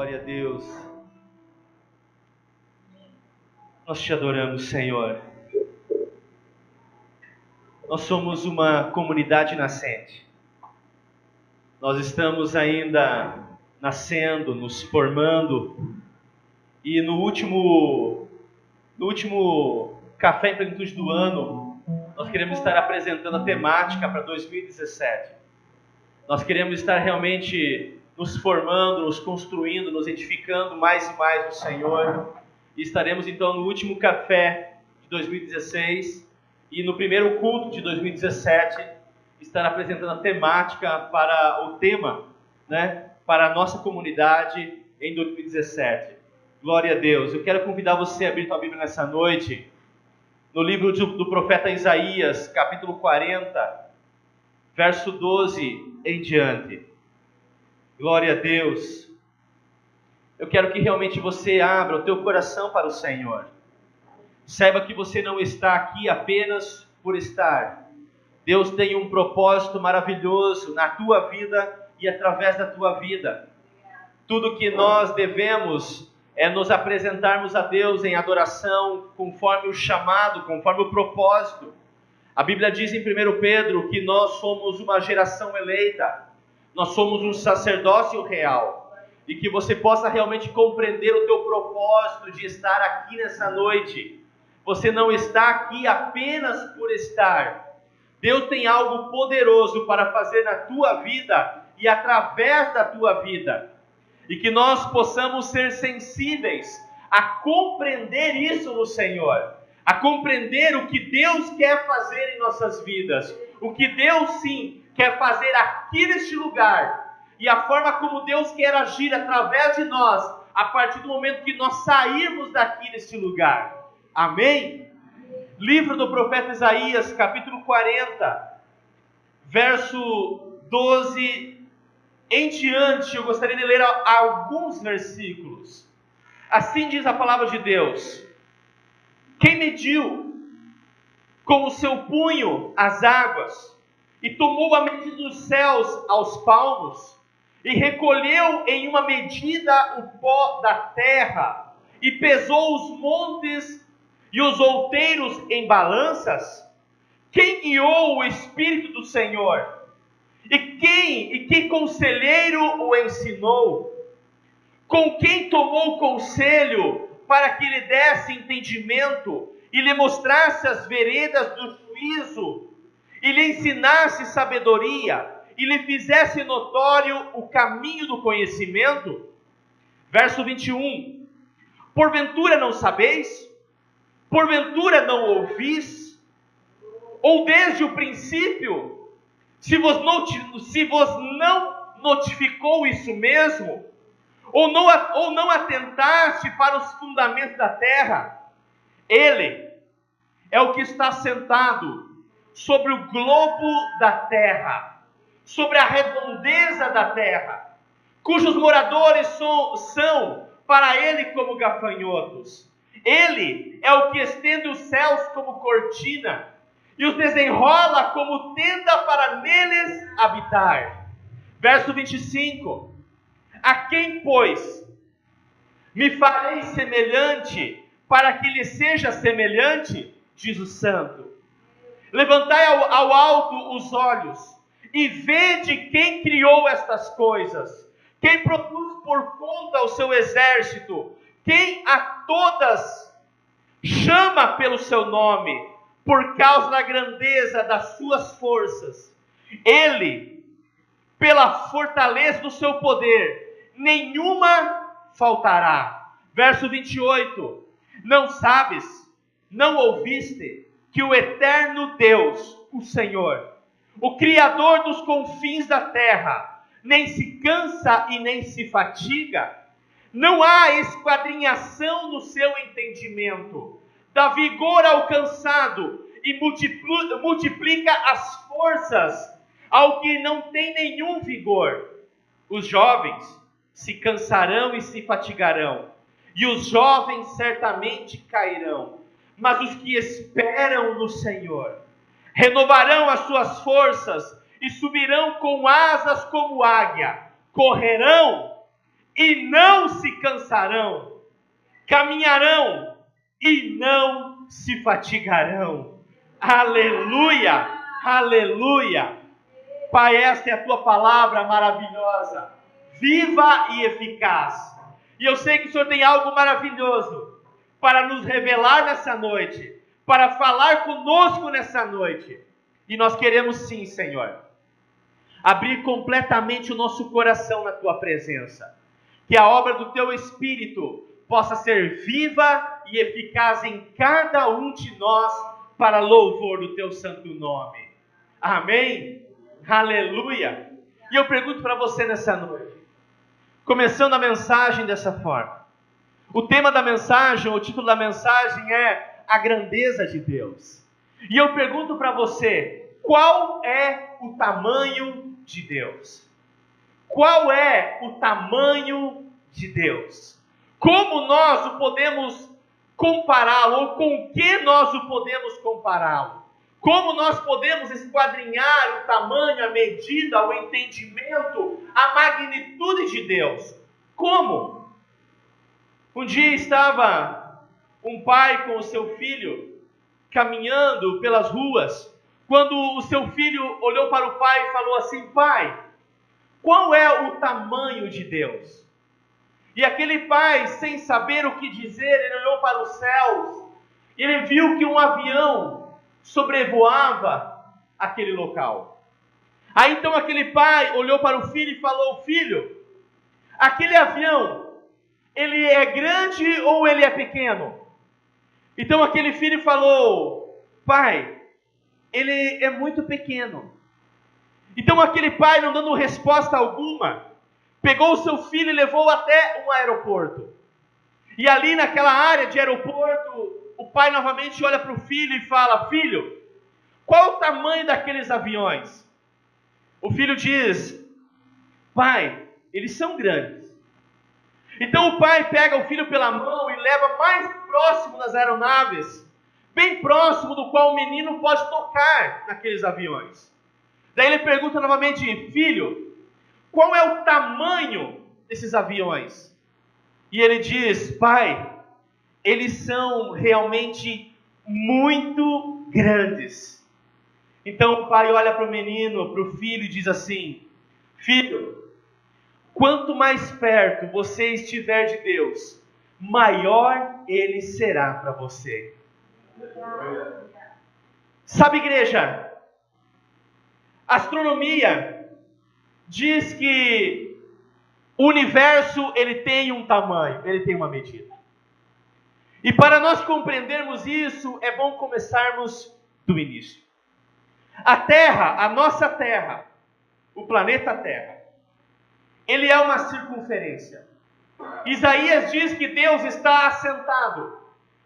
Glória a Deus. Nós te adoramos, Senhor. Nós somos uma comunidade nascente. Nós estamos ainda nascendo, nos formando. E no último Café em Plenitude do ano, nós queremos estar apresentando a temática para 2017. Nós queremos estar realmente nos formando, nos construindo, nos edificando mais e mais no Senhor. E estaremos então no último café de 2016 e no primeiro culto de 2017 estar apresentando a temática para o tema, para a nossa comunidade em 2017. Glória a Deus. Eu quero convidar você a abrir sua Bíblia nessa noite, no livro do profeta Isaías, capítulo 40, verso 12 em diante. Glória a Deus. Eu quero que realmente você abra o teu coração para o Senhor. Saiba que você não está aqui apenas por estar. Deus tem um propósito maravilhoso na tua vida e através da tua vida. Tudo que nós devemos é nos apresentarmos a Deus em adoração, conforme o chamado, conforme o propósito. A Bíblia diz em 1 Pedro que nós somos uma geração eleita, nós somos um sacerdócio real. E que você possa realmente compreender o teu propósito de estar aqui nessa noite. Você não está aqui apenas por estar. Deus tem algo poderoso para fazer na tua vida e através da tua vida. E que nós possamos ser sensíveis a compreender isso no Senhor. A compreender o que Deus quer fazer em nossas vidas. O que Deus sim quer fazer aqui neste lugar. E a forma como Deus quer agir através de nós, a partir do momento que nós sairmos daqui neste lugar. Amém? Livro do profeta Isaías, capítulo 40, verso 12 em diante. Eu gostaria de ler alguns versículos. Assim diz a palavra de Deus: quem mediu com o seu punho as águas, e tomou a medida dos céus aos palmos, e recolheu em uma medida o pó da terra, e pesou os montes e os outeiros em balanças? Quem guiou o Espírito do Senhor? E que conselheiro o ensinou? Com quem tomou conselho para que lhe desse entendimento, e lhe mostrasse as veredas do juízo, e lhe ensinasse sabedoria, e lhe fizesse notório o caminho do conhecimento? Verso 21. Porventura não sabeis? Porventura não ouvis? Ou desde o princípio, se vos não notificou isso mesmo? Ou não atentaste para os fundamentos da terra? Ele é o que está sentado sobre o globo da terra, sobre a redondeza da terra, cujos moradores são para ele como gafanhotos. Ele é o que estende os céus como cortina, e os desenrola como tenda para neles habitar. Verso 25. A quem, pois, me farei semelhante, para que lhe seja semelhante? Diz o Santo. Levantai ao alto os olhos, e vede quem criou estas coisas, quem produz por conta o seu exército, quem a todas chama pelo seu nome, por causa da grandeza das suas forças. Ele, pela fortaleza do seu poder, nenhuma faltará. Verso 28. Não sabes, não ouviste, que o eterno Deus, o Senhor, o Criador dos confins da terra, nem se cansa e nem se fatiga? Não há esquadrinhação no seu entendimento. Dá vigor ao cansado e multiplica as forças ao que não tem nenhum vigor. Os jovens se cansarão e se fatigarão, e os jovens certamente cairão. Mas os que esperam no Senhor renovarão as suas forças e subirão com asas como águia. Correrão e não se cansarão, caminharão e não se fatigarão. Aleluia, aleluia. Pai, esta é a tua palavra maravilhosa, viva e eficaz. E eu sei que o Senhor tem algo maravilhoso para nos revelar nessa noite, para falar conosco nessa noite. E nós queremos sim, Senhor, abrir completamente o nosso coração na tua presença. Que a obra do teu Espírito possa ser viva e eficaz em cada um de nós, para louvor do teu santo nome. Amém? Aleluia! E eu pergunto para você nessa noite, começando a mensagem dessa forma. O tema da mensagem, o título da mensagem é a grandeza de Deus. E eu pergunto para você, qual é o tamanho de Deus? Qual é o tamanho de Deus? Como nós o podemos compará-lo, ou com o que nós o podemos compará-lo? Como nós podemos esquadrinhar o tamanho, a medida, o entendimento, a magnitude de Deus? Como? Um dia estava um pai com o seu filho caminhando pelas ruas, quando o seu filho olhou para o pai e falou assim: pai, qual é o tamanho de Deus? E aquele pai, sem saber o que dizer, ele olhou para os céus, e ele viu que um avião sobrevoava aquele local. Aí então aquele pai olhou para o filho e falou: filho, aquele avião, ele é grande ou ele é pequeno? Então aquele filho falou: pai, ele é muito pequeno. Então aquele pai, não dando resposta alguma, pegou o seu filho e levou até um aeroporto. E ali naquela área de aeroporto, o pai novamente olha para o filho e fala: filho, qual o tamanho daqueles aviões? O filho diz: pai, eles são grandes. Então o pai pega o filho pela mão e leva mais próximo das aeronaves, bem próximo do qual o menino pode tocar naqueles aviões. Daí ele pergunta novamente: filho, qual é o tamanho desses aviões? E ele diz: pai, eles são realmente muito grandes. Então o pai olha para o menino, para o filho, e diz assim: filho, quanto mais perto você estiver de Deus, maior Ele será para você. Sabe, igreja, a astronomia diz que o universo, ele tem um tamanho, ele tem uma medida. E para nós compreendermos isso, é bom começarmos do início. A Terra, a nossa Terra, o planeta Terra, ele é uma circunferência. Isaías diz que Deus está assentado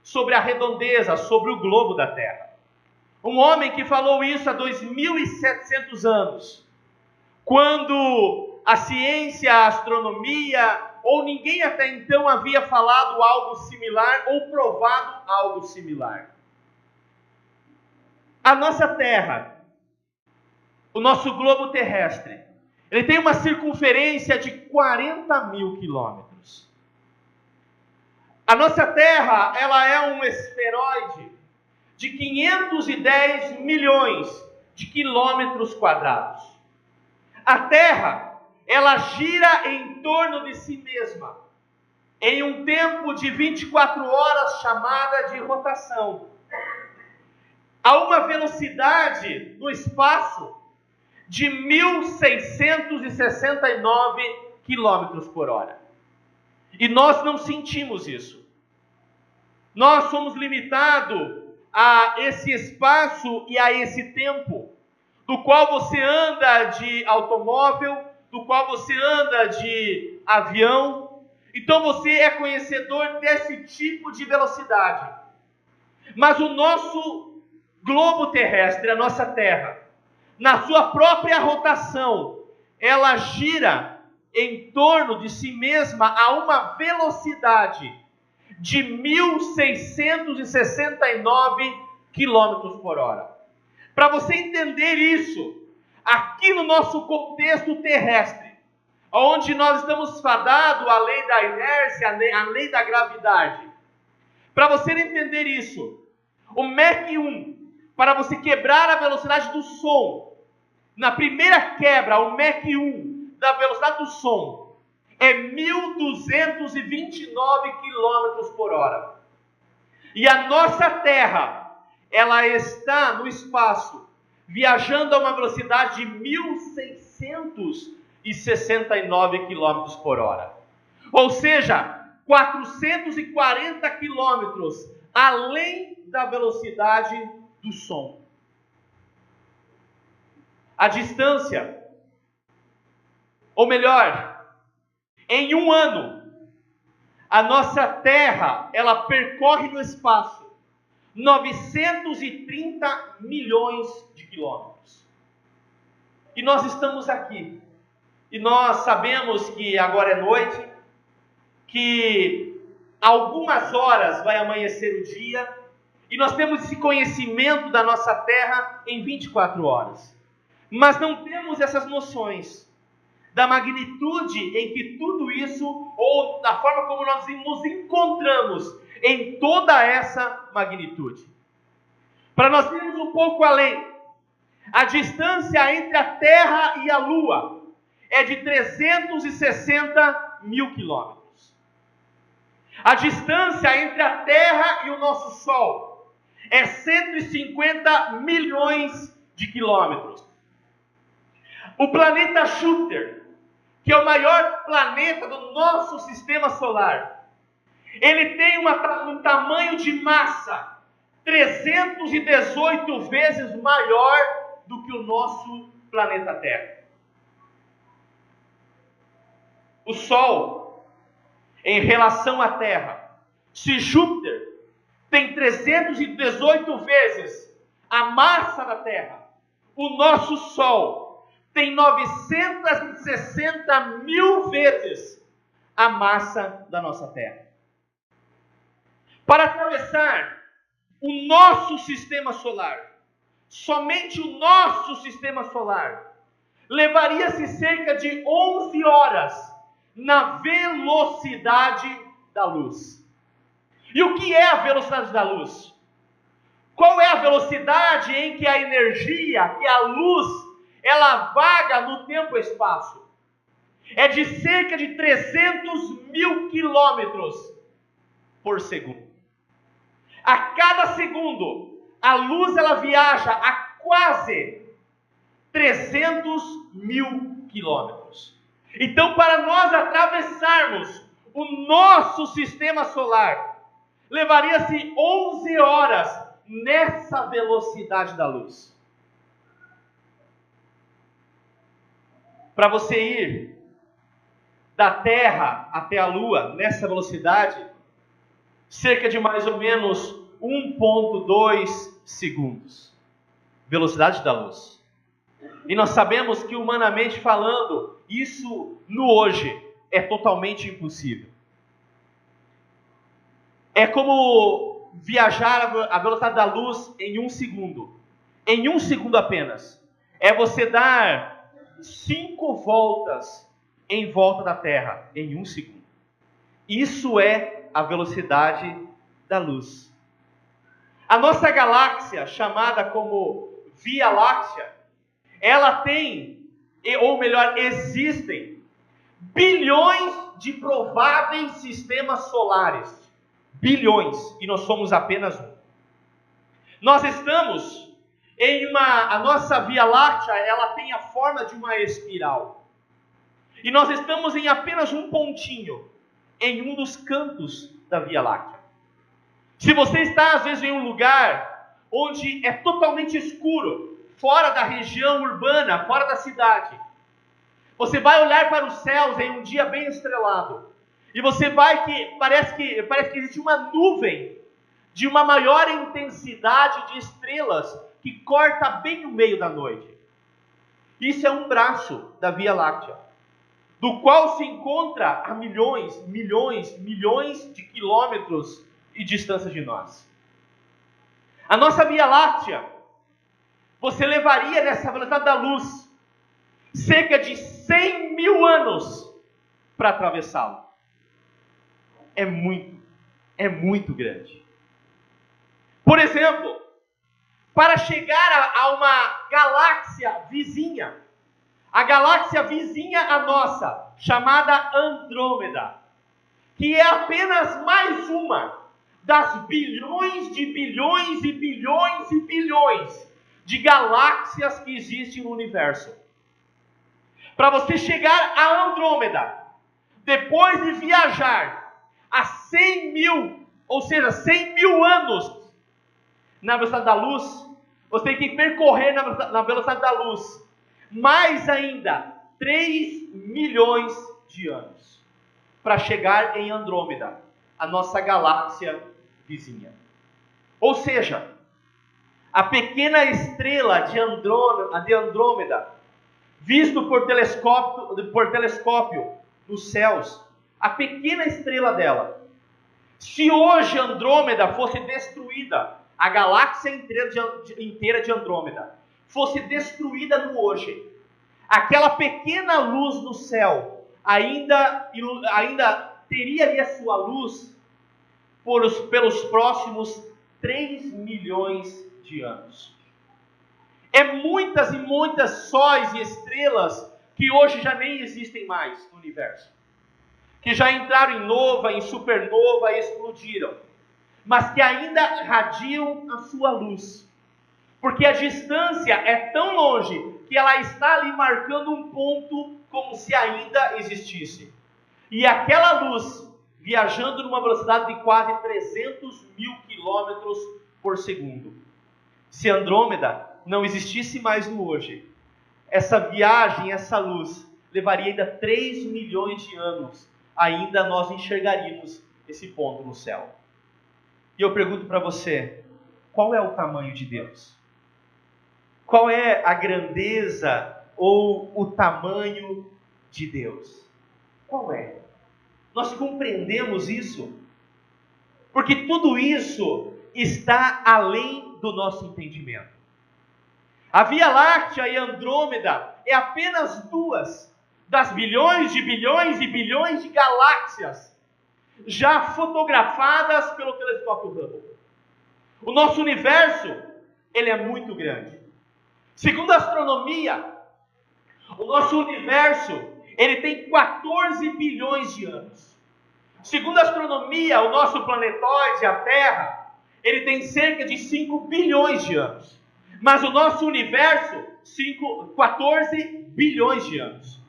sobre a redondeza, sobre o globo da Terra. Um homem que falou isso há 2.700 anos, quando a ciência, a astronomia, ou ninguém até então havia falado algo similar ou provado algo similar. A nossa Terra, o nosso globo terrestre, ele tem uma circunferência de 40 mil quilômetros. A nossa Terra, ela é um esferoide de 510 milhões de quilômetros quadrados. A Terra, ela gira em torno de si mesma, em um tempo de 24 horas chamada de rotação, a uma velocidade no espaço de 1.669 quilômetros por hora. E nós não sentimos isso. Nós somos limitados a esse espaço e a esse tempo, do qual você anda de automóvel, do qual você anda de avião. Então você é conhecedor desse tipo de velocidade. Mas o nosso globo terrestre, a nossa Terra, na sua própria rotação, ela gira em torno de si mesma a uma velocidade de 1.669 quilômetros por hora. Para você entender isso, aqui no nosso contexto terrestre, onde nós estamos fadados à lei da inércia, à lei da gravidade. Para você entender isso, o Mach 1, para você quebrar a velocidade do som, na primeira quebra, o Mach 1 da velocidade do som é 1.229 km por hora. E a nossa Terra, ela está no espaço, viajando a uma velocidade de 1.669 km por hora. Ou seja, 440 km além da velocidade do som. A distância, ou melhor, em um ano, a nossa Terra, ela percorre no espaço 930 milhões de quilômetros. E nós estamos aqui. E nós sabemos que agora é noite, que algumas horas vai amanhecer o dia, e nós temos esse conhecimento da nossa Terra em 24 horas. Mas não temos essas noções da magnitude em que tudo isso, ou da forma como nós nos encontramos em toda essa magnitude. Para nós irmos um pouco além, a distância entre a Terra e a Lua é de 360 mil quilômetros. A distância entre a Terra e o nosso Sol é 150 milhões de quilômetros. O planeta Júpiter, que é o maior planeta do nosso sistema solar, ele tem um tamanho de massa 318 vezes maior do que o nosso planeta Terra. O Sol, em relação à Terra, se Júpiter tem 318 vezes a massa da Terra, o nosso Sol tem 960 mil vezes a massa da nossa Terra. Para atravessar o nosso sistema solar, somente o nosso sistema solar, levaria-se cerca de 11 horas na velocidade da luz. E o que é a velocidade da luz? Qual é a velocidade em que a energia, que a luz, ela vaga no tempo e espaço? É de cerca de 300 mil quilômetros por segundo. A cada segundo, a luz ela viaja a quase 300 mil quilômetros. Então, para nós atravessarmos o nosso sistema solar, levaria-se 11 horas nessa velocidade da luz. Para você ir da Terra até a Lua, nessa velocidade, cerca de mais ou menos 1,2 segundos. Velocidade da luz. E nós sabemos que, humanamente falando, isso no hoje é totalmente impossível. É como viajar a velocidade da luz em 1 segundo. Em 1 segundo apenas. É você dar 5 voltas em volta da Terra em 1 segundo. Isso é a velocidade da luz. A nossa galáxia, chamada como Via Láctea, ela tem, ou melhor, existem bilhões de prováveis sistemas solares. Bilhões, e nós somos apenas um. Nós estamos a nossa Via Láctea, ela tem a forma de uma espiral. E nós estamos em apenas um pontinho, em um dos cantos da Via Láctea. Se você está, às vezes, em um lugar onde é totalmente escuro, fora da região urbana, fora da cidade, você vai olhar para os céus em um dia bem estrelado, e você vai parece que existe uma nuvem de uma maior intensidade de estrelas que corta bem o meio da noite. Isso é um braço da Via Láctea, do qual se encontra a milhões de quilômetros de distância de nós. A nossa Via Láctea, você levaria nessa velocidade da luz cerca de 100 mil anos para atravessá-lo. É muito grande. Por exemplo, para chegar a uma galáxia vizinha, a galáxia vizinha à nossa, chamada Andrômeda, que é apenas mais uma das bilhões de bilhões e bilhões e bilhões de galáxias que existem no universo. Para você chegar a Andrômeda, depois de viajar a 100 mil, ou seja, 100 mil anos na velocidade da luz, você tem que percorrer na velocidade da luz mais ainda 3 milhões de anos para chegar em Andrômeda, a nossa galáxia vizinha. Ou seja, a pequena estrela de Andrômeda, visto por telescópio nos céus, a pequena estrela dela, se hoje Andrômeda fosse destruída, a galáxia inteira de Andrômeda fosse destruída no hoje, aquela pequena luz no céu ainda teria ali a sua luz pelos próximos 3 milhões de anos. É muitas e muitas sóis e estrelas que hoje já nem existem mais no universo, que já entraram em nova, em supernova e explodiram, mas que ainda radiam a sua luz, porque a distância é tão longe que ela está ali marcando um ponto como se ainda existisse. E aquela luz, viajando numa velocidade de quase 300 mil quilômetros por segundo. Se Andrômeda não existisse mais no hoje, essa viagem, essa luz, levaria ainda 3 milhões de anos. Ainda nós enxergaríamos esse ponto no céu. E eu pergunto para você, qual é o tamanho de Deus? Qual é a grandeza ou o tamanho de Deus? Qual é? Nós compreendemos isso? Porque tudo isso está além do nosso entendimento. A Via Láctea e Andrômeda é apenas duas das bilhões de bilhões e bilhões de galáxias já fotografadas pelo telescópio Hubble. O nosso universo, ele é muito grande. Segundo a astronomia, o nosso universo, ele tem 14 bilhões de anos. Segundo a astronomia, o nosso planetóide, a Terra, ele tem cerca de 5 bilhões de anos. Mas o nosso universo, 14 bilhões de anos.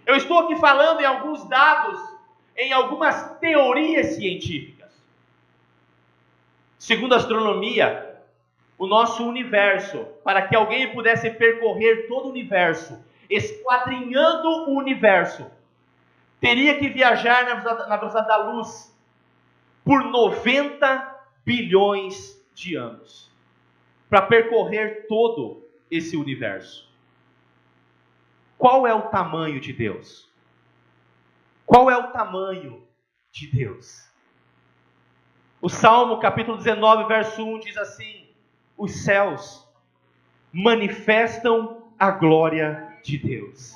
Eu estou aqui falando em alguns dados, em algumas teorias científicas. Segundo a astronomia, o nosso universo, para que alguém pudesse percorrer todo o universo, esquadrinhando o universo, teria que viajar na velocidade da luz por 90 bilhões de anos para percorrer todo esse universo. Qual é o tamanho de Deus? Qual é o tamanho de Deus? O Salmo capítulo 19, verso 1 diz assim: os céus manifestam a glória de Deus,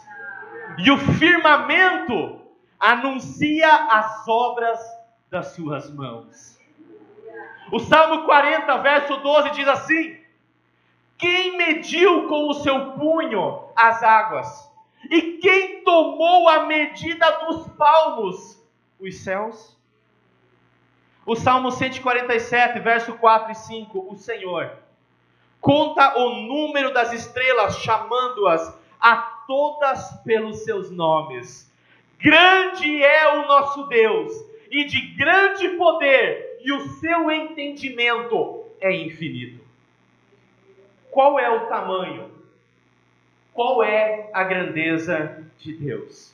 e o firmamento anuncia as obras das suas mãos. O Salmo 40, verso 12 diz assim: quem mediu com o seu punho as águas? E quem tomou a medida dos palmos os céus? O Salmo 147, verso 4 e 5, o Senhor conta o número das estrelas, chamando-as a todas pelos seus nomes. Grande é o nosso Deus, e de grande poder, e o seu entendimento é infinito. Qual é o tamanho? Qual é a grandeza de Deus?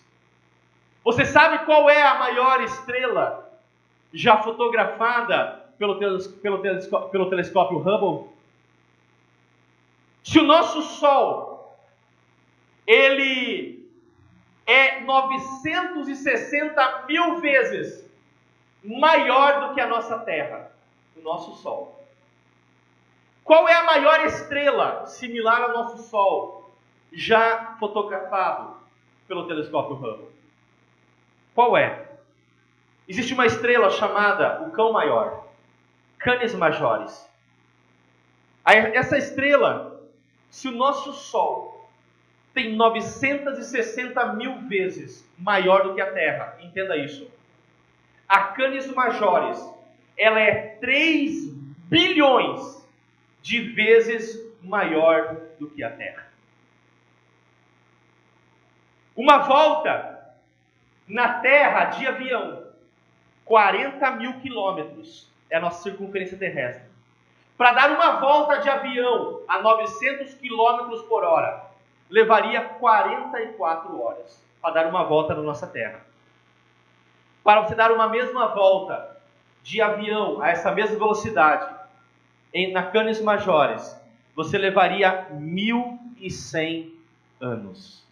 Você sabe qual é a maior estrela já fotografada pelo telescópio Hubble? Se o nosso Sol, ele é 960 mil vezes maior do que a nossa Terra, o nosso Sol. Qual é a maior estrela similar ao nosso Sol? já fotografado pelo telescópio Hubble? Qual é? Existe uma estrela chamada o Cão Maior, Canis Majoris. Essa estrela, se o nosso Sol tem 960 mil vezes maior do que a Terra, entenda isso. A Canis Majoris, ela é 3 bilhões de vezes maior do que a Terra. Uma volta na Terra de avião, 40 mil quilômetros é a nossa circunferência terrestre. Para dar uma volta de avião a 900 quilômetros por hora, levaria 44 horas para dar uma volta na nossa Terra. Para você dar uma mesma volta de avião a essa mesma velocidade, na Canis Majoris, você levaria 1.100 anos.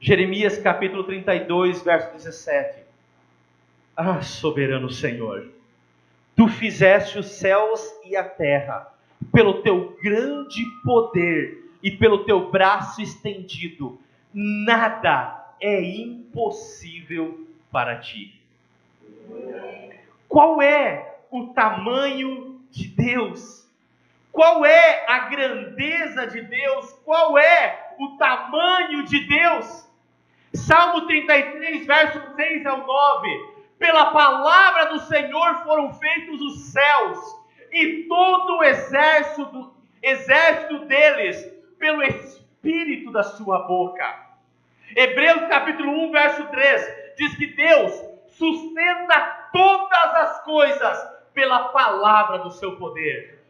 Jeremias capítulo 32, verso 17. Ah, soberano Senhor, Tu fizeste os céus e a terra, pelo Teu grande poder e pelo Teu braço estendido. Nada é impossível para Ti. Qual é o tamanho de Deus? Qual é a grandeza de Deus? Qual é o tamanho de Deus? Salmo 33, verso 6 ao 9. Pela palavra do Senhor foram feitos os céus, e todo o exército deles, pelo Espírito da sua boca. Hebreus capítulo 1, verso 3, diz que Deus sustenta todas as coisas pela palavra do seu poder.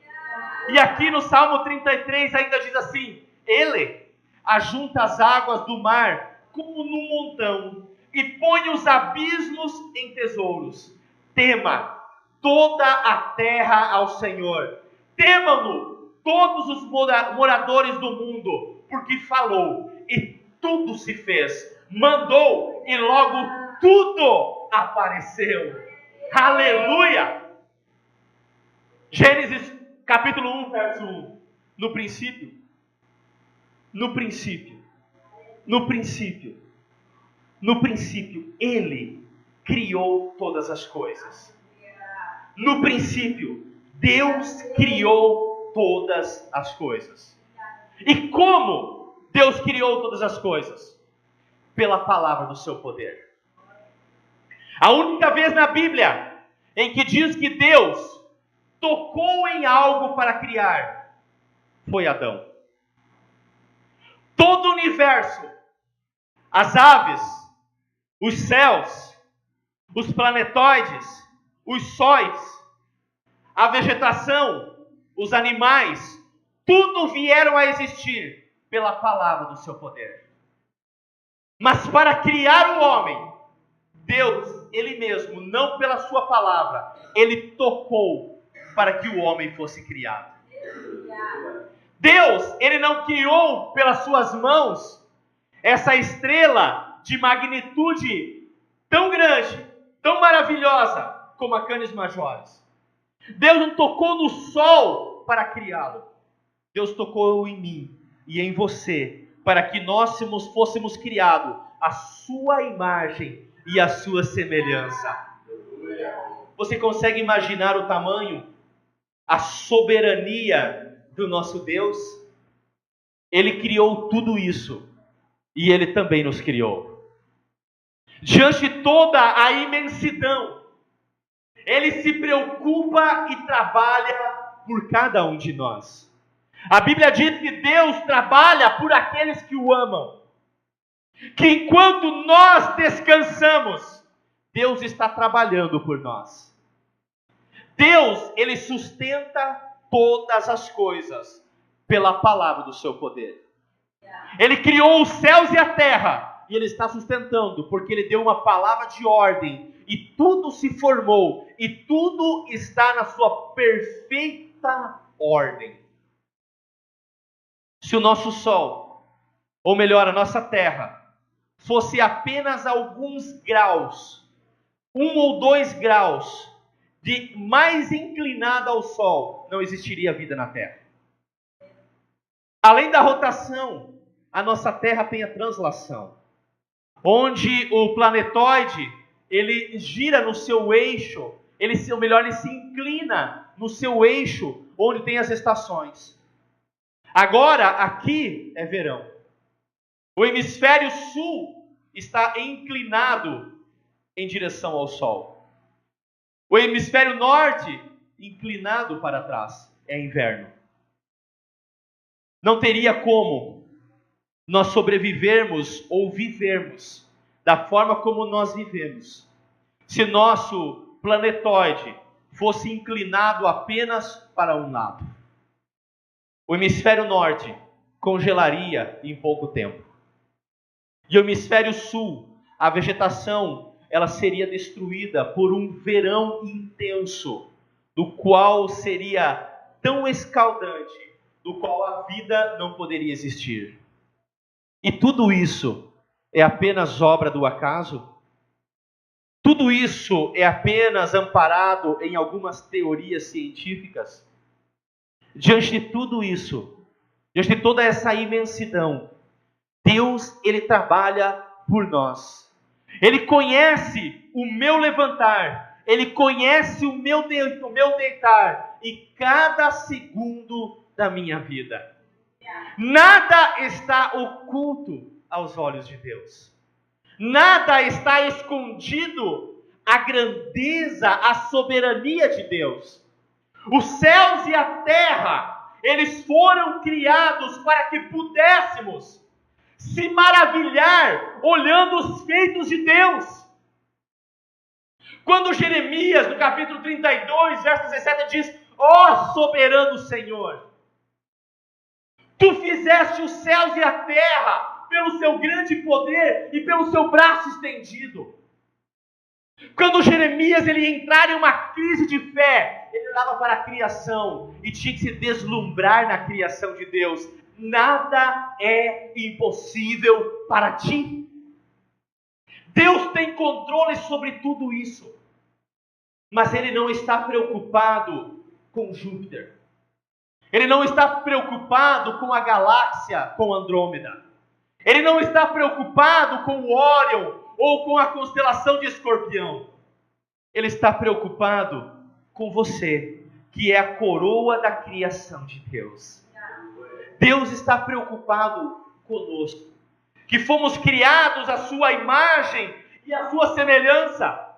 E aqui no Salmo 33 ainda diz assim: Ele ajunta as águas do mar como num montão, e põe os abismos em tesouros. Tema toda a terra ao Senhor. Temam-no todos os moradores do mundo, porque falou e tudo se fez. Mandou e logo tudo apareceu. Aleluia! Gênesis capítulo 1, verso 1. No princípio, Ele criou todas as coisas. No princípio, Deus criou todas as coisas. E como Deus criou todas as coisas? Pela palavra do seu poder. A única vez na Bíblia em que diz que Deus tocou em algo para criar foi Adão. Todo o universo, as aves, os céus, os planetóides, os sóis, a vegetação, os animais, tudo vieram a existir pela palavra do seu poder. Mas para criar o homem, Deus, Ele mesmo, não pela sua palavra, Ele tocou para que o homem fosse criado. Deus, Ele não criou pelas suas mãos essa estrela de magnitude tão grande, tão maravilhosa como a Canis Majoris. Deus não tocou no sol para criá-lo. Deus tocou em mim e em você para que nós fôssemos criados à sua imagem e à sua semelhança. Você consegue imaginar o tamanho, a soberania do nosso Deus? Ele criou tudo isso e Ele também nos criou. Diante de toda a imensidão, Ele se preocupa e trabalha por cada um de nós. A Bíblia diz que Deus trabalha por aqueles que o amam. Que enquanto nós descansamos, Deus está trabalhando por nós. Deus, Ele sustenta todas as coisas pela palavra do seu poder. Ele criou os céus e a terra, e Ele está sustentando, porque Ele deu uma palavra de ordem, e tudo se formou, e tudo está na sua perfeita ordem. Se o nosso sol, ou melhor, a nossa terra, fosse apenas alguns graus, 1 ou 2 graus, de mais inclinada ao sol, não existiria vida na terra. Além da rotação, a nossa Terra tem a translação, onde o planetoide, ele gira no seu eixo, ele se inclina no seu eixo, onde tem as estações. Agora, aqui é verão. O hemisfério sul está inclinado em direção ao sol. O hemisfério norte, inclinado para trás, é inverno. Não teria como nós sobrevivermos ou vivermos da forma como nós vivemos se nosso planetoide fosse inclinado apenas para um lado. O hemisfério norte congelaria em pouco tempo. E o hemisfério sul, a vegetação, ela seria destruída por um verão intenso, do qual seria tão escaldante, do qual a vida não poderia existir. E tudo isso é apenas obra do acaso? Tudo isso é apenas amparado em algumas teorias científicas? Diante de tudo isso, diante de toda essa imensidão, Deus, Ele trabalha por nós. Ele conhece o meu levantar, Ele conhece o meu deitar e cada segundo da minha vida. Nada está oculto aos olhos de Deus. Nada está escondido à grandeza, à soberania de Deus. Os céus e a terra, eles foram criados para que pudéssemos se maravilhar olhando os feitos de Deus. Quando Jeremias, no capítulo 32, verso 17, diz: ó soberano Senhor, tu fizeste os céus e a terra pelo seu grande poder e pelo seu braço estendido. Quando Jeremias ele entrar em uma crise de fé, ele olhava para a criação e tinha que se deslumbrar na criação de Deus. Nada é impossível para ti. Deus tem controle sobre tudo isso. Mas Ele não está preocupado com Júpiter. Ele não está preocupado com a galáxia, com Andrômeda. Ele não está preocupado com o Órion ou com a constelação de Escorpião. Ele está preocupado com você, que é a coroa da criação de Deus. Deus está preocupado conosco, que fomos criados à sua imagem e à sua semelhança.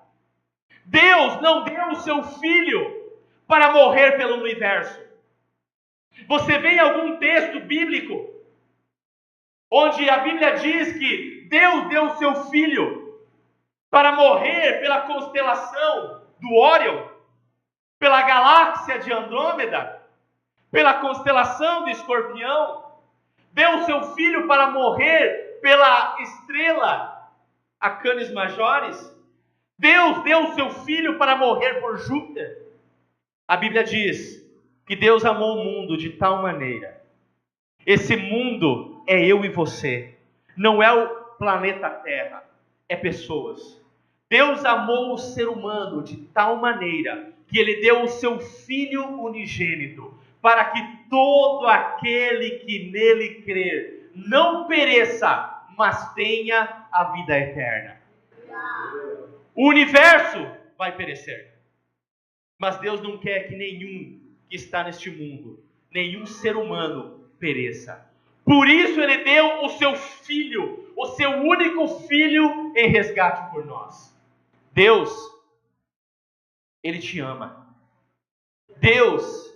Deus não deu o seu Filho para morrer pelo universo. Você vê em algum texto bíblico onde a Bíblia diz que Deus deu o seu Filho para morrer pela constelação do Órion, pela galáxia de Andrômeda, pela constelação de Escorpião? Deu o seu Filho para morrer pela estrela Canis Majoris? Deus deu o seu Filho para morrer por Júpiter? A Bíblia diz que Deus amou o mundo de tal maneira. Esse mundo é eu e você. Não é o planeta Terra, é pessoas. Deus amou o ser humano de tal maneira que Ele deu o seu Filho unigênito, para que todo aquele que nele crer não pereça, mas tenha a vida eterna. O universo vai perecer, mas Deus não quer que nenhum que está neste mundo, nenhum ser humano pereça. Por isso Ele deu o seu Filho, o seu único Filho em resgate por nós. Deus, Ele te ama. Deus,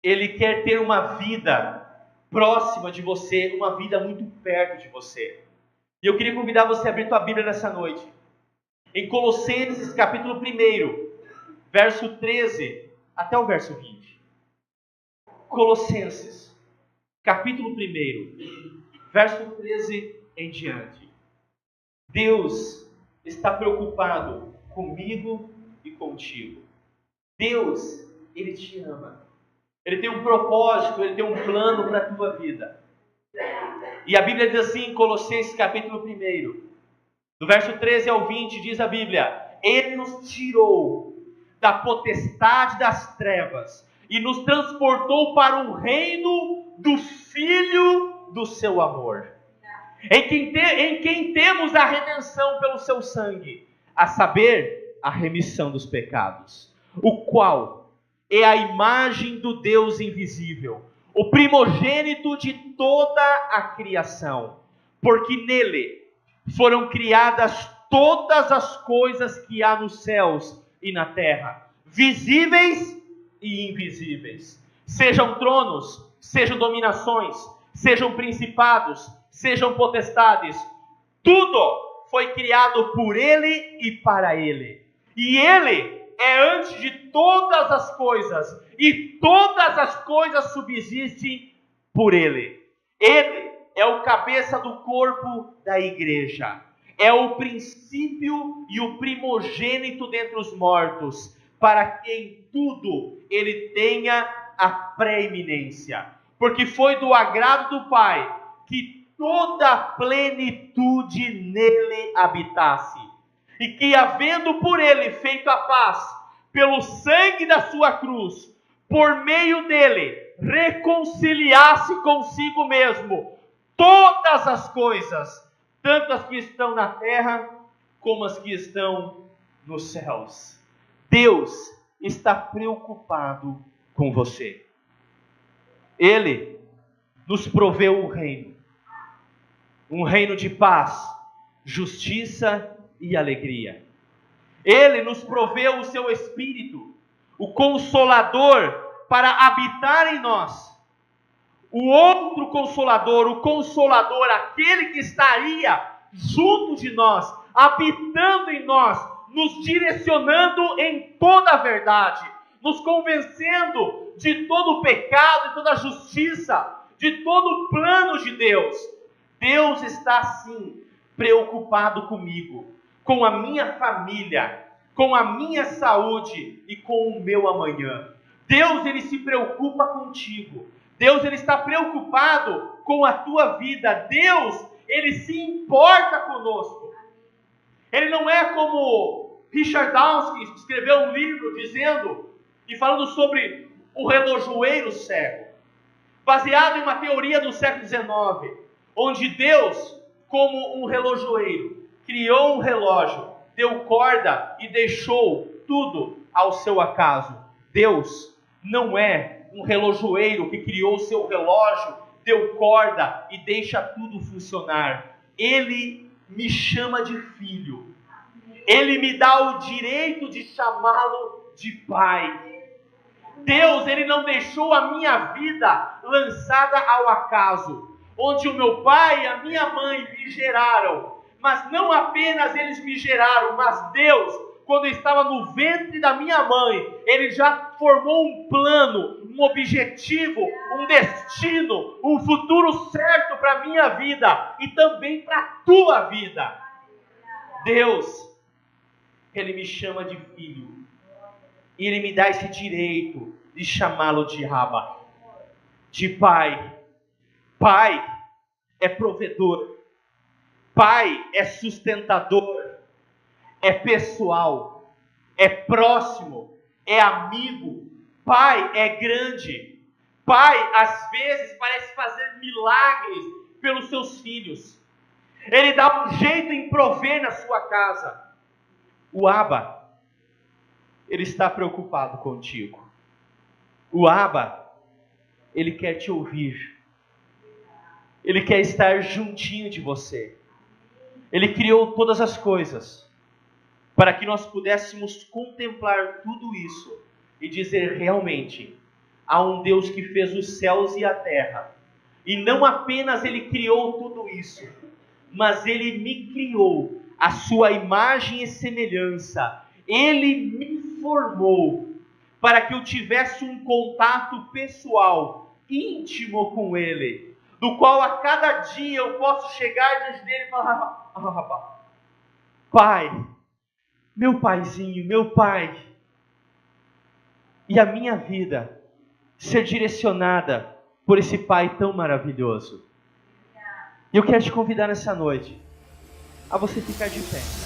Ele quer ter uma vida próxima de você, uma vida muito perto de você. E eu queria convidar você a abrir tua Bíblia nessa noite. Em Colossenses capítulo 1, verso 13 até o verso 20. Colossenses capítulo 1, verso 13 em diante. Deus está preocupado comigo e contigo. Deus, Ele te ama. Ele tem um propósito, Ele tem um plano para a tua vida. E a Bíblia diz assim em Colossenses capítulo 1, do verso 13 ao 20, diz a Bíblia: Ele nos tirou da potestade das trevas e nos transportou para o reino do Filho do seu amor, em quem temos a redenção pelo seu sangue, a saber, a remissão dos pecados, o qual é a imagem do Deus invisível, o primogênito de toda a criação, porque nele foram criadas todas as coisas que há nos céus e na terra, visíveis e invisíveis, sejam tronos, sejam dominações, sejam principados, sejam potestades, tudo foi criado por ele e para ele. E ele é antes de todas as coisas, e todas as coisas subsistem por ele. Ele é o cabeça do corpo da igreja, é o princípio e o primogênito dentre os mortos, para que em tudo ele tenha a preeminência. Porque foi do agrado do Pai que toda a plenitude nele habitasse, e que, havendo por ele feito a paz, pelo sangue da sua cruz, por meio dele, reconciliasse consigo mesmo todas as coisas, tanto as que estão na terra, como as que estão nos céus. Deus está preocupado com você. Ele nos proveu um reino de paz, justiça e alegria. Ele nos proveu o seu Espírito, o Consolador, para habitar em nós. O outro Consolador, o Consolador, aquele que estaria junto de nós, habitando em nós, nos direcionando em toda a verdade, nos convencendo de todo o pecado, de toda a justiça, de todo o plano de Deus. Deus está sim preocupado comigo, com a minha família, com a minha saúde e com o meu amanhã. Deus, ele se preocupa contigo. Deus, ele está preocupado com a tua vida. Deus, ele se importa conosco. Ele não é como Richard Dawkins, que escreveu um livro dizendo e falando sobre o relojoeiro cego, baseado em uma teoria do século XIX, onde Deus, como um relojoeiro, criou um relógio, deu corda e deixou tudo ao seu acaso. Deus não é um relojoeiro que criou o seu relógio, deu corda e deixa tudo funcionar. Ele me chama de filho. Ele me dá o direito de chamá-lo de pai. Deus, ele não deixou a minha vida lançada ao acaso, onde o meu pai e a minha mãe me geraram. Mas não apenas eles me geraram, mas Deus, quando eu estava no ventre da minha mãe, ele já formou um plano, um objetivo, um destino, um futuro certo para a minha vida e também para a tua vida. Deus, ele me chama de filho. E ele me dá esse direito de chamá-lo de Abba, de pai. Pai é provedor. Pai é sustentador. É pessoal. É próximo. É amigo. Pai é grande. Pai, às vezes, parece fazer milagres pelos seus filhos. Ele dá um jeito em prover na sua casa. O Abba, ele está preocupado contigo. O Abba, ele quer te ouvir. Ele quer estar juntinho de você. Ele criou todas as coisas para que nós pudéssemos contemplar tudo isso e dizer realmente, há um Deus que fez os céus e a terra. E não apenas ele criou tudo isso, mas ele me criou a sua imagem e semelhança. Ele me formou para que eu tivesse um contato pessoal, íntimo com ele, do qual a cada dia eu posso chegar diante dele e falar: Pai, meu paizinho, meu pai, e a minha vida ser direcionada por esse pai tão maravilhoso. E eu quero te convidar nessa noite a você ficar de pé.